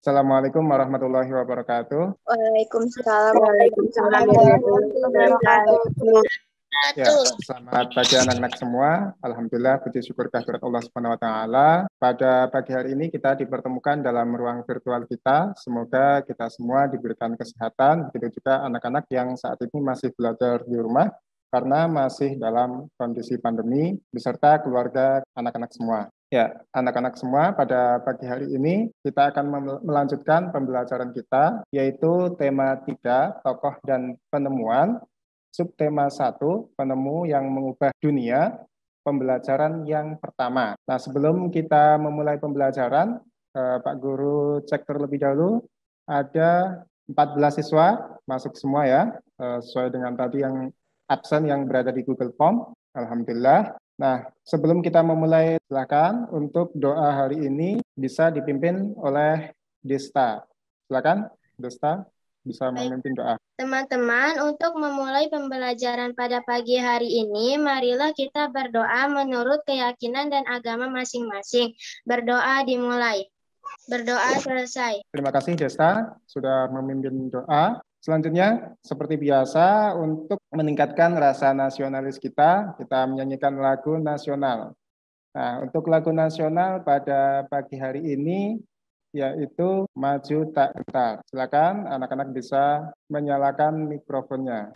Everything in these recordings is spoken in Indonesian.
Assalamualaikum warahmatullahi wabarakatuh. Waalaikumsalam warahmatullahi wabarakatuh. Ya, selamat pagi anak-anak semua. Alhamdulillah, puji syukur kehadirat Allah Subhanahu wa taala. Pada pagi hari ini kita dipertemukan dalam ruang virtual kita. Semoga kita semua diberikan kesehatan, begitu juga anak-anak yang saat ini masih belajar di rumah karena masih dalam kondisi pandemi beserta keluarga anak-anak semua. Ya, anak-anak semua, pada pagi hari ini kita akan melanjutkan pembelajaran kita, yaitu tema 3, tokoh dan penemuan, subtema 1, penemu yang mengubah dunia, pembelajaran yang pertama. Nah, sebelum kita memulai pembelajaran, Pak Guru cek terlebih dahulu, ada 14 siswa masuk semua ya, sesuai dengan tadi yang absen yang berada di Google Form. Alhamdulillah. Nah, sebelum kita memulai, silakan untuk doa hari ini bisa dipimpin oleh Desta. Silakan, Desta bisa memimpin doa. Teman-teman, untuk memulai pembelajaran pada pagi hari ini, marilah kita berdoa menurut keyakinan dan agama masing-masing. Berdoa dimulai. Berdoa selesai. Terima kasih Desta sudah memimpin doa. Selanjutnya, seperti biasa, untuk meningkatkan rasa nasionalis kita menyanyikan lagu nasional. Nah, untuk lagu nasional pada pagi hari ini, yaitu Maju Tak Gentar. Silakan anak-anak bisa menyalakan mikrofonnya.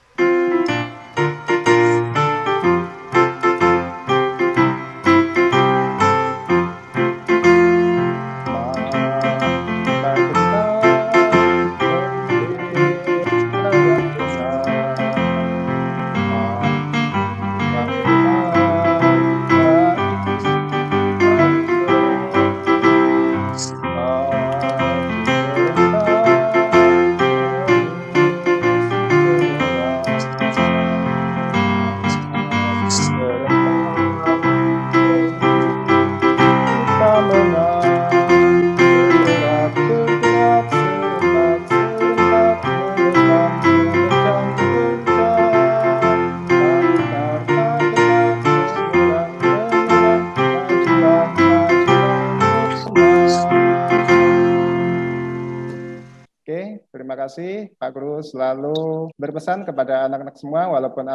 Terima kasih Pak Guru selalu berpesan kepada anak-anak semua, walaupun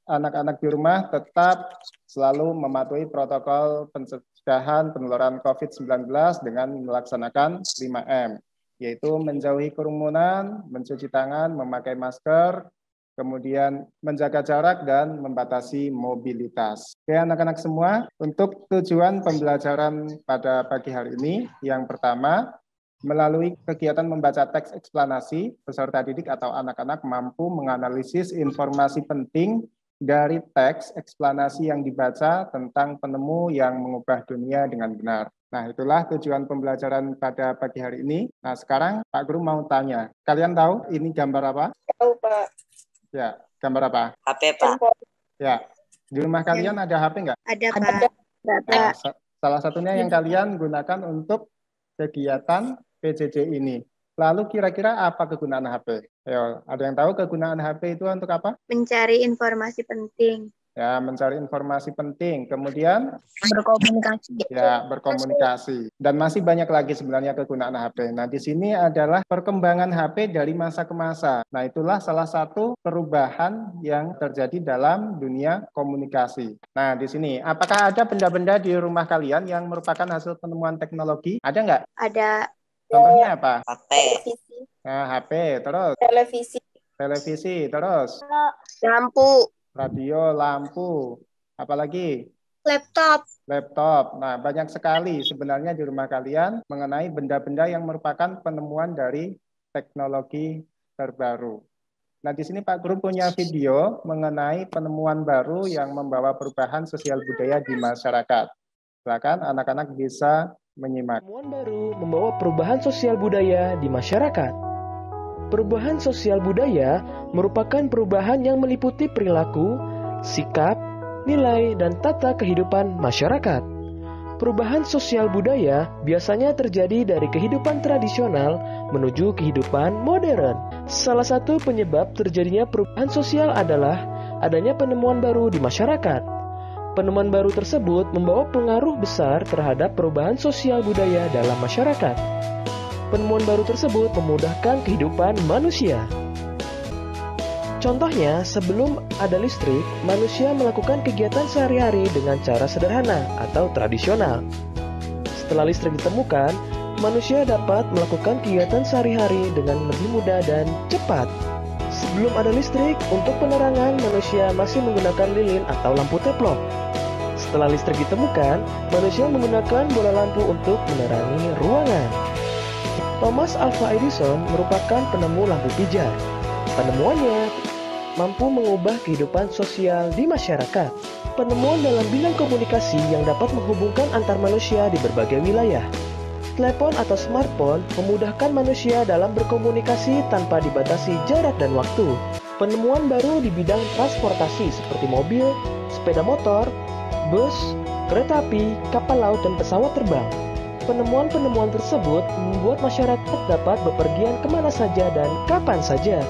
anak-anak di rumah tetap selalu mematuhi protokol pencegahan penularan COVID-19 dengan melaksanakan 5M, yaitu menjauhi kerumunan, mencuci tangan, memakai masker, kemudian menjaga jarak dan membatasi mobilitas. Oke anak-anak semua, untuk tujuan pembelajaran pada pagi hari ini, yang pertama, melalui kegiatan membaca teks eksplanasi, peserta didik atau anak-anak mampu menganalisis informasi penting dari teks eksplanasi yang dibaca tentang penemu yang mengubah dunia dengan benar. Nah, itulah tujuan pembelajaran pada pagi hari ini. Nah, sekarang Pak Guru mau tanya, kalian tahu ini gambar apa? Tahu, Pak. Ya, gambar apa? HP, Pak. Ya, di rumah kalian ada HP nggak? Ada, Pak. Nah, salah satunya yang kalian gunakan untuk kegiatan PJJ ini. Lalu kira-kira apa kegunaan HP? Ayo, ada yang tahu kegunaan HP itu untuk apa? Mencari informasi penting. Ya, mencari informasi penting. Kemudian? Berkomunikasi. Ya, berkomunikasi. Dan masih banyak lagi sebenarnya kegunaan HP. Nah, di sini adalah perkembangan HP dari masa ke masa. Nah, itulah salah satu perubahan yang terjadi dalam dunia komunikasi. Nah, di sini, apakah ada benda-benda di rumah kalian yang merupakan hasil penemuan teknologi? Ada nggak? Ada. Contohnya apa? HP. Nah, HP, terus? Televisi. Televisi, terus? Lampu. Radio, lampu. Apalagi? Laptop. Laptop. Nah, banyak sekali sebenarnya di rumah kalian mengenai benda-benda yang merupakan penemuan dari teknologi terbaru. Nah, di sini Pak Guru punya video mengenai penemuan baru yang membawa perubahan sosial budaya di masyarakat. Silakan anak-anak bisa menyimak. Penemuan baru membawa perubahan sosial budaya di masyarakat. Perubahan sosial budaya merupakan perubahan yang meliputi perilaku, sikap, nilai, dan tata kehidupan masyarakat. Perubahan sosial budaya biasanya terjadi dari kehidupan tradisional menuju kehidupan modern. Salah satu penyebab terjadinya perubahan sosial adalah adanya penemuan baru di masyarakat. Penemuan baru tersebut membawa pengaruh besar terhadap perubahan sosial budaya dalam masyarakat. Penemuan baru tersebut memudahkan kehidupan manusia. Contohnya, sebelum ada listrik, manusia melakukan kegiatan sehari-hari dengan cara sederhana atau tradisional. Setelah listrik ditemukan, manusia dapat melakukan kegiatan sehari-hari dengan lebih mudah dan cepat. Sebelum ada listrik, untuk penerangan manusia masih menggunakan lilin atau lampu teplok. Setelah listrik ditemukan, manusia menggunakan bola lampu untuk menerangi ruangan. Thomas Alva Edison merupakan penemu lampu pijar. Penemuannya mampu mengubah kehidupan sosial di masyarakat. Penemuan dalam bidang komunikasi yang dapat menghubungkan antar manusia di berbagai wilayah. Telepon atau smartphone memudahkan manusia dalam berkomunikasi tanpa dibatasi jarak dan waktu. Penemuan baru di bidang transportasi seperti mobil, sepeda motor, bus, kereta api, kapal laut, dan pesawat terbang. Penemuan-penemuan tersebut membuat masyarakat dapat bepergian kemana saja dan kapan saja.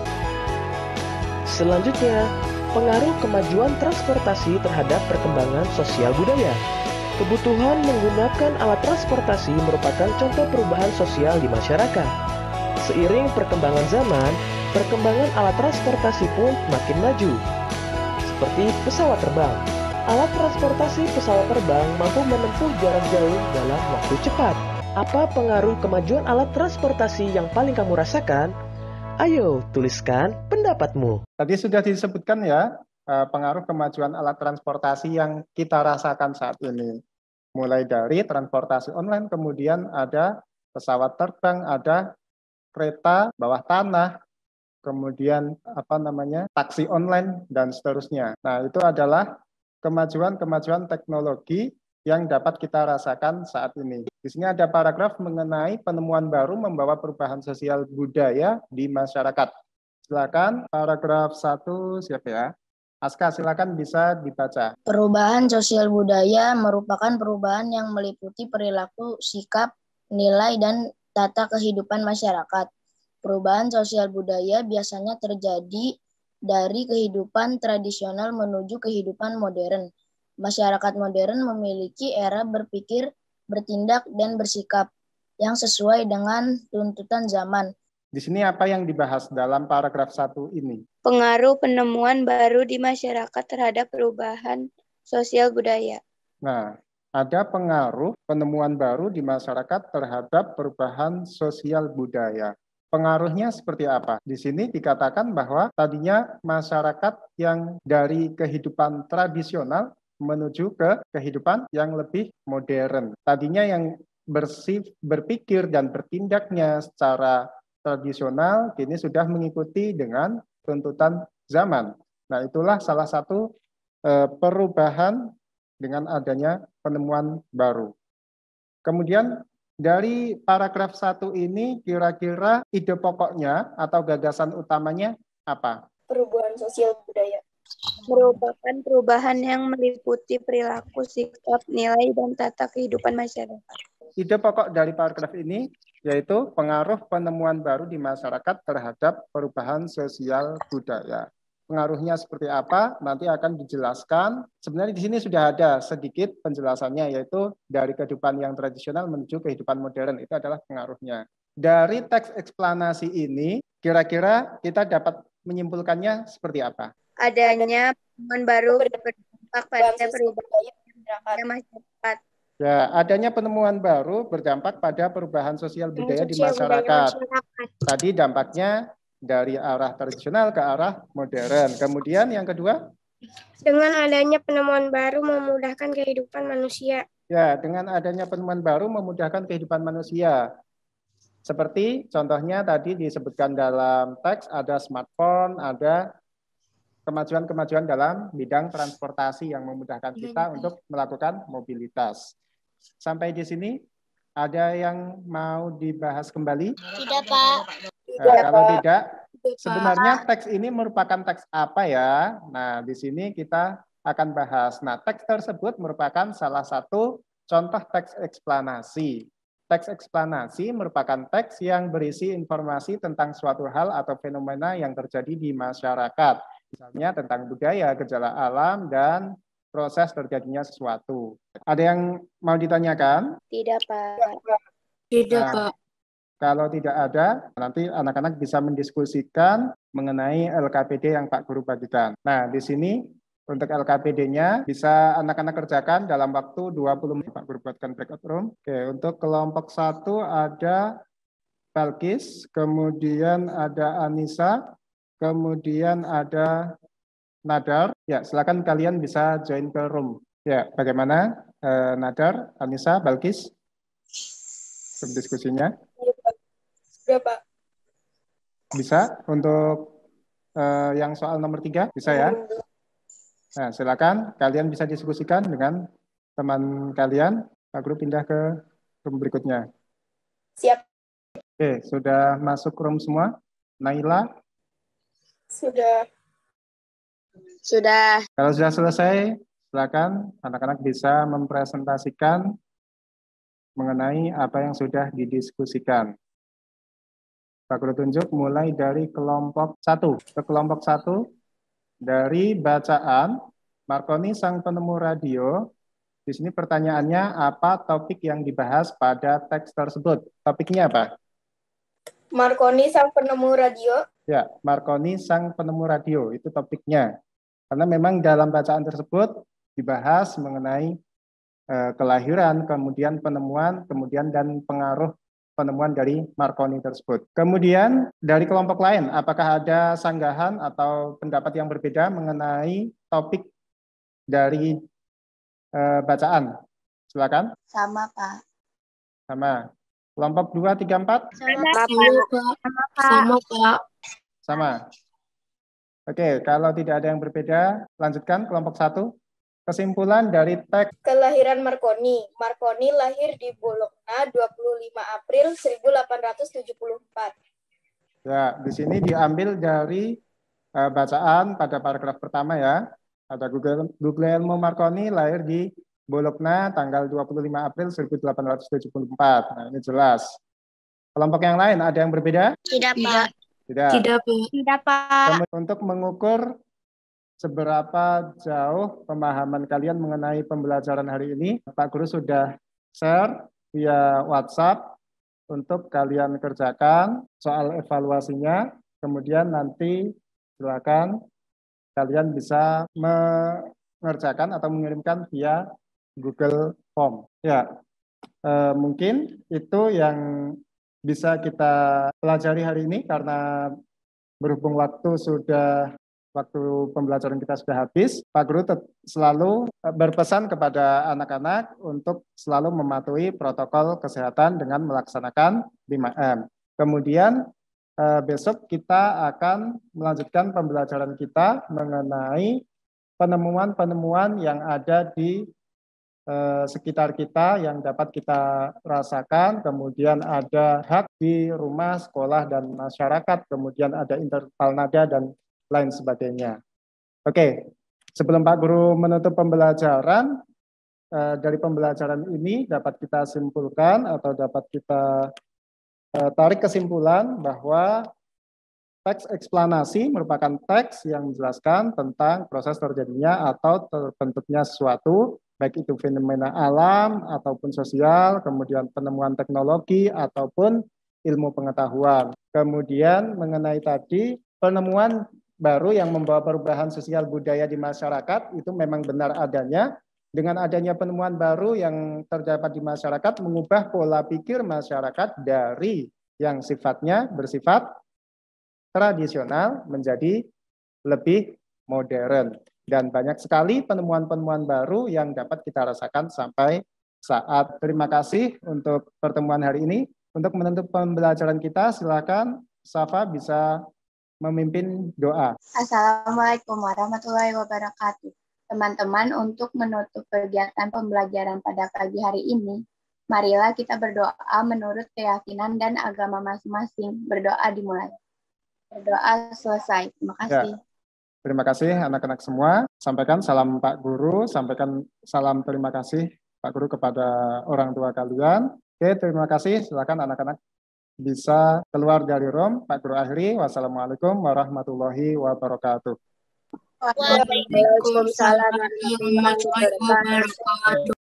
Selanjutnya, pengaruh kemajuan transportasi terhadap perkembangan sosial budaya. Kebutuhan menggunakan alat transportasi merupakan contoh perubahan sosial di masyarakat. Seiring perkembangan zaman, perkembangan alat transportasi pun makin maju. Seperti pesawat terbang. Alat transportasi pesawat terbang mampu menempuh jarak jauh dalam waktu cepat. Apa pengaruh kemajuan alat transportasi yang paling kamu rasakan? Ayo, tuliskan pendapatmu. Tadi sudah disebutkan ya, pengaruh kemajuan alat transportasi yang kita rasakan saat ini. Mulai dari transportasi online, kemudian ada pesawat terbang, ada kereta bawah tanah, kemudian taksi online, dan seterusnya. Nah, itu adalah kemajuan-kemajuan teknologi yang dapat kita rasakan saat ini. Di sini ada paragraf mengenai penemuan baru membawa perubahan sosial budaya di masyarakat. Silakan paragraf 1 siapa ya? Aska, silakan bisa dibaca. Perubahan sosial budaya merupakan perubahan yang meliputi perilaku, sikap, nilai, dan tata kehidupan masyarakat. Perubahan sosial budaya biasanya terjadi dari kehidupan tradisional menuju kehidupan modern. Masyarakat modern memiliki era berpikir, bertindak, dan bersikap yang sesuai dengan tuntutan zaman. Di sini apa yang dibahas dalam paragraf 1 ini? Pengaruh penemuan baru di masyarakat terhadap perubahan sosial budaya. Nah, ada pengaruh penemuan baru di masyarakat terhadap perubahan sosial budaya. Pengaruhnya seperti apa? Di sini dikatakan bahwa tadinya masyarakat yang dari kehidupan tradisional menuju ke kehidupan yang lebih modern. Tadinya yang berpikir dan bertindaknya secara tradisional kini sudah mengikuti dengan tuntutan zaman. Nah, itulah salah satu perubahan dengan adanya penemuan baru. Kemudian dari paragraf 1 ini kira-kira ide pokoknya atau gagasan utamanya apa? Perubahan sosial budaya merupakan perubahan yang meliputi perilaku, sikap, nilai, dan tata kehidupan masyarakat. Ide pokok dari paragraf ini yaitu pengaruh penemuan baru di masyarakat terhadap perubahan sosial budaya. Pengaruhnya seperti apa nanti akan dijelaskan. Sebenarnya di sini sudah ada sedikit penjelasannya, yaitu dari kehidupan yang tradisional menuju kehidupan modern. Itu adalah pengaruhnya. Dari teks eksplanasi ini, kira-kira kita dapat menyimpulkannya seperti apa? Adanya penemuan baru berdampak pada perubahan masyarakat. Ya, adanya penemuan baru berdampak pada perubahan sosial budaya di masyarakat. Tadi dampaknya dari arah tradisional ke arah modern. Kemudian yang kedua? Dengan adanya penemuan baru memudahkan kehidupan manusia. Ya, dengan adanya penemuan baru memudahkan kehidupan manusia. Seperti contohnya tadi disebutkan dalam teks, ada smartphone, ada kemajuan-kemajuan dalam bidang transportasi yang memudahkan kita untuk melakukan mobilitas. Sampai di sini, ada yang mau dibahas kembali? Tidak, Pak. Nah, kalau tidak, sebenarnya teks ini merupakan teks apa ya? Nah, di sini kita akan bahas. Nah, teks tersebut merupakan salah satu contoh teks eksplanasi. Teks eksplanasi merupakan teks yang berisi informasi tentang suatu hal atau fenomena yang terjadi di masyarakat. Misalnya tentang budaya, gejala alam, dan proses terjadinya sesuatu. Ada yang mau ditanyakan? Tidak, Pak. Tidak, Pak. Kalau tidak ada, nanti anak-anak bisa mendiskusikan mengenai LKPD yang Pak Guru bagikan. Nah, di sini untuk LKPD-nya bisa anak-anak kerjakan dalam waktu 20 menit. Pak Guru buatkan breakout room. Oke, untuk kelompok 1 ada Balkis, kemudian ada Anissa, kemudian ada Nadar. Ya, silakan kalian bisa join ke room. Ya, bagaimana Nadar, Anissa, Balkis? Diskusinya. Sudah, Pak. Bisa untuk yang soal nomor 3, bisa ya? Nah, silakan kalian bisa diskusikan dengan teman kalian. Pak Guru pindah ke room berikutnya. Siap. Oke, sudah masuk room semua? Naila? Sudah. Sudah. Kalau sudah selesai, silakan anak-anak bisa mempresentasikan mengenai apa yang sudah didiskusikan. Pak Guru tunjuk mulai dari kelompok 1. Ke kelompok 1, dari bacaan, Marconi sang penemu radio. Di sini pertanyaannya, apa topik yang dibahas pada teks tersebut? Topiknya apa? Marconi sang penemu radio. Ya, Marconi sang penemu radio, itu topiknya. Karena memang dalam bacaan tersebut dibahas mengenai kelahiran, kemudian penemuan, kemudian dan pengaruh penemuan dari Marconi tersebut. Kemudian dari kelompok lain, apakah ada sanggahan atau pendapat yang berbeda mengenai topik dari bacaan? Silakan. Sama, Pak. Sama. Kelompok 2, 3, 4? Sama, Pak. Sama. Oke, kalau tidak ada yang berbeda, lanjutkan kelompok 1. Kesimpulan dari teks Kelahiran Marconi. Marconi lahir di Bologna 25 April 1874. Ya, di sini diambil dari bacaan pada paragraf pertama ya. Ada Guglielmo Marconi lahir di Bologna tanggal 25 April 1874. Nah, ini jelas. Kelompok yang lain ada yang berbeda? Tidak, Pak. Tidak. Tidak, Pak. Untuk mengukur seberapa jauh pemahaman kalian mengenai pembelajaran hari ini, Pak Guru sudah share via WhatsApp untuk kalian kerjakan soal evaluasinya. Kemudian nanti silakan kalian bisa mengerjakan atau mengirimkan via Google Form. Ya, mungkin itu yang bisa kita pelajari hari ini karena berhubung waktu pembelajaran kita sudah habis, Pak Guru selalu berpesan kepada anak-anak untuk selalu mematuhi protokol kesehatan dengan melaksanakan 5M. Kemudian besok kita akan melanjutkan pembelajaran kita mengenai penemuan-penemuan yang ada di sekitar kita yang dapat kita rasakan, kemudian ada hak di rumah, sekolah, dan masyarakat, kemudian ada interval nada, dan lain sebagainya. Oke, sebelum Pak Guru menutup pembelajaran, dari pembelajaran ini dapat kita simpulkan atau dapat kita tarik kesimpulan bahwa teks eksplanasi merupakan teks yang menjelaskan tentang proses terjadinya atau terbentuknya sesuatu, baik itu fenomena alam ataupun sosial, kemudian penemuan teknologi ataupun ilmu pengetahuan. Kemudian mengenai tadi penemuan baru yang membawa perubahan sosial budaya di masyarakat itu memang benar adanya. Dengan adanya penemuan baru yang terdapat di masyarakat mengubah pola pikir masyarakat dari yang sifatnya bersifat tradisional menjadi lebih modern. Dan banyak sekali penemuan-penemuan baru yang dapat kita rasakan sampai saat. Terima kasih untuk pertemuan hari ini. Untuk menutup pembelajaran kita, silakan Safa bisa memimpin doa. Assalamualaikum warahmatullahi wabarakatuh. Teman-teman, untuk menutup kegiatan pembelajaran pada pagi hari ini, marilah kita berdoa menurut keyakinan dan agama masing-masing. Berdoa dimulai. Berdoa selesai. Terima kasih. Ya. Terima kasih anak-anak semua. Sampaikan salam Pak Guru, sampaikan salam terima kasih Pak Guru kepada orang tua kalian. Oke, terima kasih. Silakan anak-anak bisa keluar dari room. Pak Guru akhiri. Wassalamualaikum warahmatullahi wabarakatuh. Waalaikumsalam warahmatullahi wabarakatuh.